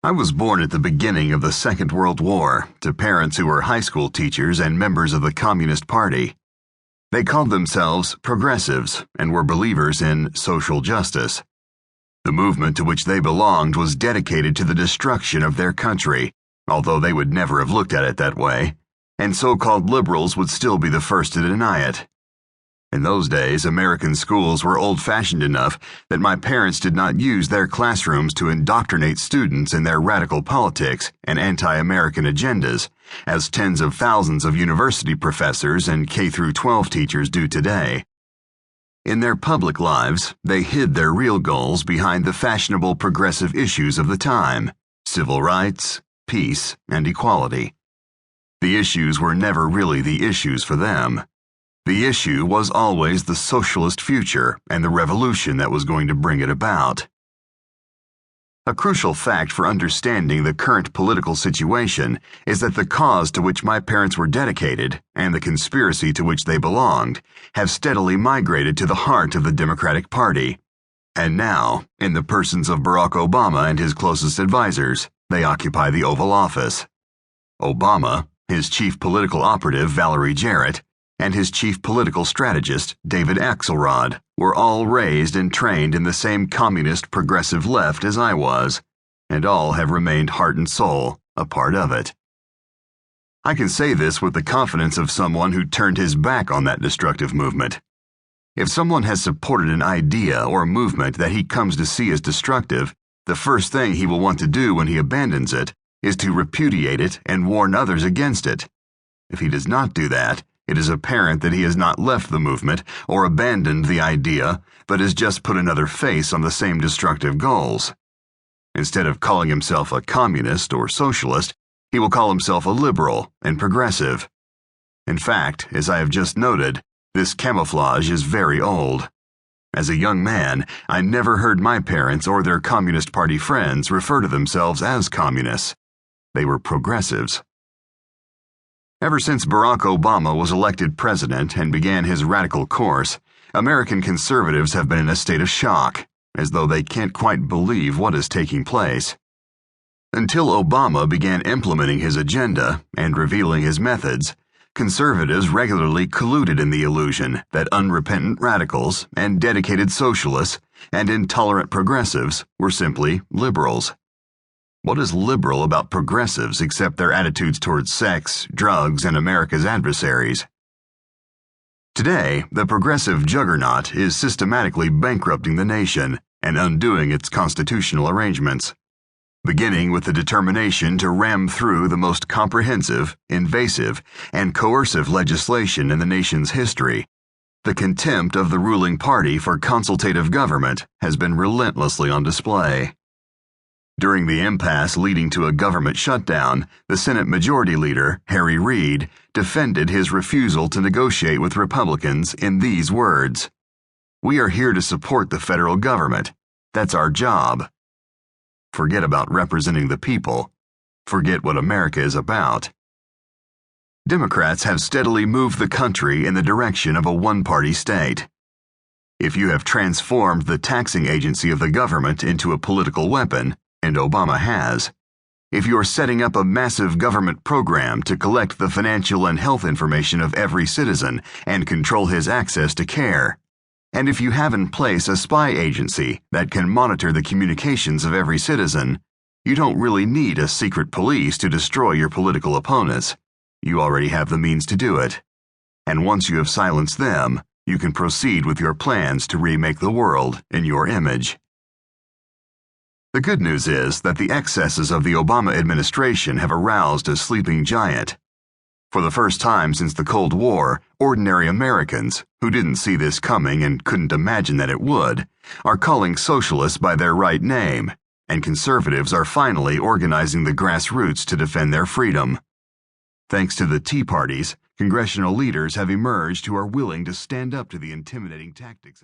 I was born at the beginning of the Second World War to parents who were high school teachers and members of the Communist Party. They called themselves progressives and were believers in social justice. The movement to which they belonged was dedicated to the destruction of their country, although they would never have looked at it that way, and so-called liberals would still be the first to deny it. In those days, American schools were old-fashioned enough that my parents did not use their classrooms to indoctrinate students in their radical politics and anti-American agendas, as tens of thousands of university professors and K-12 teachers do today. In their public lives, they hid their real goals behind the fashionable progressive issues of the time: civil rights, peace, and equality. The issues were never really the issues for them. The issue was always the socialist future and the revolution that was going to bring it about. A crucial fact for understanding the current political situation is that the cause to which my parents were dedicated and the conspiracy to which they belonged have steadily migrated to the heart of the Democratic Party. And now, in the persons of Barack Obama and his closest advisors, they occupy the Oval Office. Obama, his chief political operative Valerie Jarrett, and his chief political strategist, David Axelrod, were all raised and trained in the same communist progressive left as I was, and all have remained heart and soul a part of it. I can say this with the confidence of someone who turned his back on that destructive movement. If someone has supported an idea or movement that he comes to see as destructive, the first thing he will want to do when he abandons it is to repudiate it and warn others against it. If he does not do that, it is apparent that he has not left the movement or abandoned the idea, but has just put another face on the same destructive goals. Instead of calling himself a communist or socialist, he will call himself a liberal and progressive. In fact, as I have just noted, this camouflage is very old. As a young man, I never heard my parents or their Communist Party friends refer to themselves as communists. They were progressives. Ever since Barack Obama was elected president and began his radical course, American conservatives have been in a state of shock, as though they can't quite believe what is taking place. Until Obama began implementing his agenda and revealing his methods, conservatives regularly colluded in the illusion that unrepentant radicals and dedicated socialists and intolerant progressives were simply liberals. What is liberal about progressives except their attitudes towards sex, drugs, and America's adversaries? Today, the progressive juggernaut is systematically bankrupting the nation and undoing its constitutional arrangements, beginning with the determination to ram through the most comprehensive, invasive, and coercive legislation in the nation's history. The contempt of the ruling party for consultative government has been relentlessly on display. During the impasse leading to a government shutdown, the Senate Majority Leader, Harry Reid, defended his refusal to negotiate with Republicans in these words: "We are here to support the federal government. That's our job." Forget about representing the people. Forget what America is about. Democrats have steadily moved the country in the direction of a one-party state. If you have transformed the taxing agency of the government into a political weapon, and Obama has, if you're setting up a massive government program to collect the financial and health information of every citizen and control his access to care, and if you have in place a spy agency that can monitor the communications of every citizen, you don't really need a secret police to destroy your political opponents. You already have the means to do it. And once you have silenced them, you can proceed with your plans to remake the world in your image. The good news is that the excesses of the Obama administration have aroused a sleeping giant. For the first time since the Cold War, ordinary Americans, who didn't see this coming and couldn't imagine that it would, are calling socialists by their right name, and conservatives are finally organizing the grassroots to defend their freedom. Thanks to the Tea Parties, congressional leaders have emerged who are willing to stand up to the intimidating tactics of